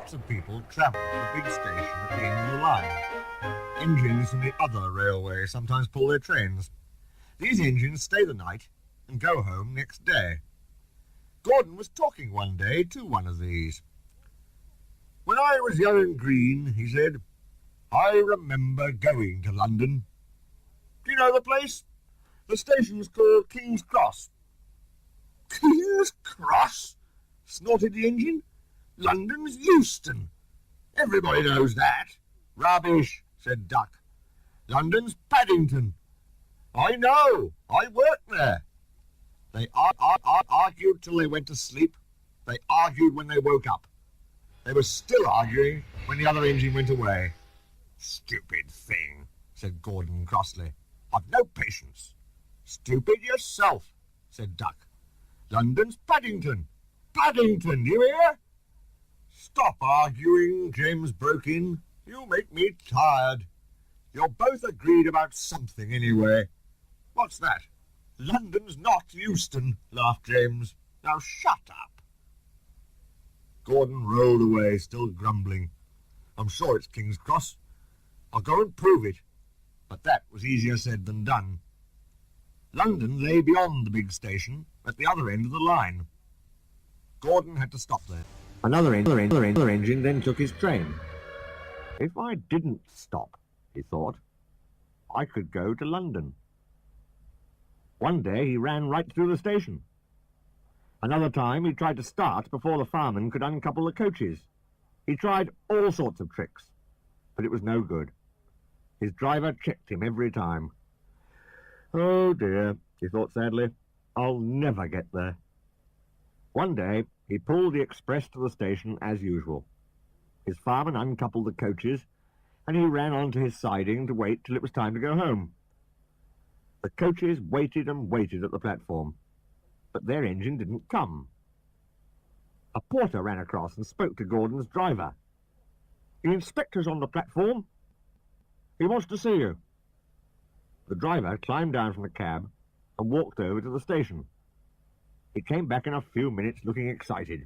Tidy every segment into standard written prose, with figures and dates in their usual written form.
Lots of people travel to the big station at the end of the line. Engines from the other railway sometimes pull their trains. These engines stay the night and go home next day. Gordon was talking one day to one of these. "When I was young and green," he said, "I remember going to London. Do you know the place? The station's called King's Cross." "King's Cross?" snorted the engine. "London's Euston. Everybody knows that." "Rubbish," said Duck. "London's Paddington." "I know. I worked there." They argued till they went to sleep. They argued when they woke up. They were still arguing when the other engine went away. "Stupid thing," said Gordon crossly. "I've no patience." "Stupid yourself," said Duck. "London's Paddington. Paddington, do you hear?" "Stop arguing," James broke in. "You make me tired. You're both agreed about something anyway." "What's that?" "London's not Euston," laughed James. "Now shut up." Gordon rolled away, still grumbling. "I'm sure it's King's Cross. I'll go and prove it." But that was easier said than done. London lay beyond the big station, at the other end of the line. Gordon had to stop there. Another engine then took his train. "If I didn't stop," he thought, "I could go to London." One day he ran right through the station. Another time he tried to start before the fireman could uncouple the coaches. He tried all sorts of tricks, but it was no good. His driver checked him every time. "Oh dear," he thought sadly, "I'll never get there." One day he pulled the express to the station as usual. His fireman uncoupled the coaches, and he ran on to his siding to wait till it was time to go home. The coaches waited and waited at the platform, but their engine didn't come. A porter ran across and spoke to Gordon's driver. "The inspector's on the platform. He wants to see you." The driver climbed down from the cab and walked over to the station. He came back in a few minutes looking excited.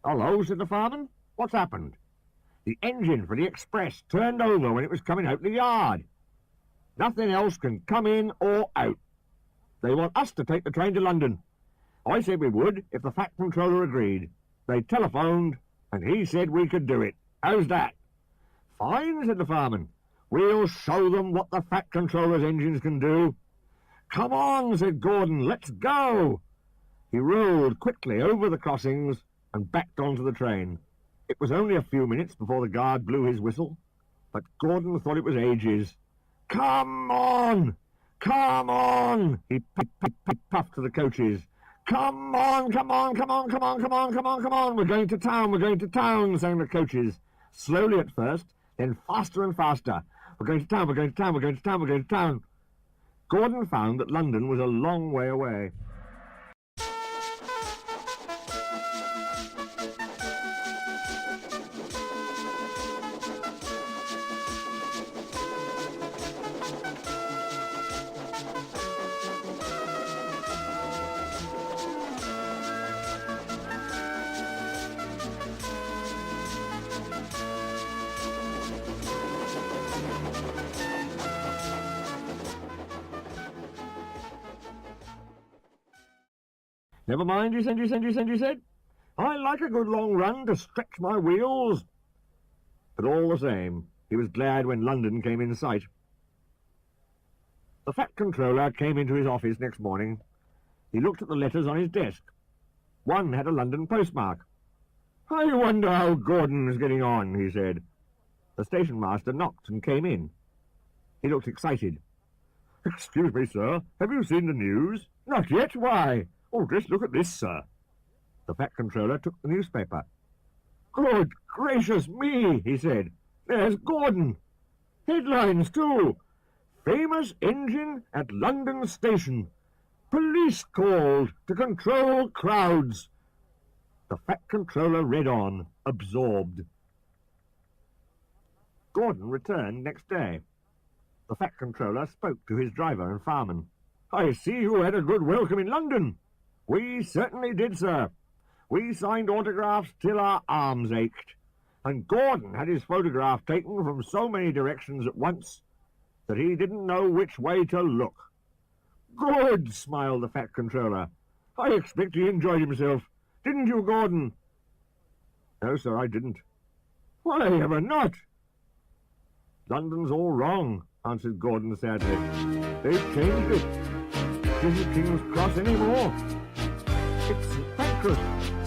"Hello," said the fireman. "What's happened?" "The engine for the express turned over when it was coming out the yard. Nothing else can come in or out. They want us to take the train to London. I said we would if the Fat Controller agreed. They telephoned, and he said we could do it. How's that?" "Fine," said the fireman. "We'll show them what the Fat Controller's engines can do." "Come on," said Gordon. "Let's go." He rolled quickly over the crossings and backed onto the train. It was only a few minutes before the guard blew his whistle, but Gordon thought it was ages. "Come on! Come on!" He puffed to the coaches. "Come on, come on, come on, come on, come on, come on, come on! We're going to town, we're going to town," sang the coaches. Slowly at first, then faster and faster. "We're going to town, we're going to town, we're going to town, we're going to town." Gordon found that London was a long way away. "Never mind," he said. "I like a good long run to stretch my wheels." But all the same, he was glad when London came in sight. The Fat Controller came into his office next morning. He looked at the letters on his desk. One had a London postmark. "I wonder how Gordon is getting on," he said. The station master knocked and came in. He looked excited. "Excuse me, sir, have you seen the news?" "Not yet. Why?" "Oh, just look at this, sir." The Fat Controller took the newspaper. "Good gracious me," he said. "There's Gordon. Headlines, too. Famous engine at London station. Police called to control crowds." The Fat Controller read on, absorbed. Gordon returned next day. The Fat Controller spoke to his driver and fireman. "I see you had a good welcome in London." "We certainly did, sir. We signed autographs till our arms ached. and Gordon had his photograph taken from so many directions at once that he didn't know which way to look. Good, smiled the Fat Controller. I expect he enjoyed himself. Didn't you, Gordon? No, sir, I didn't. Why ever not? London's all wrong, answered Gordon sadly. They've changed it. It isn't King's Cross anymore. It's St. Pancras.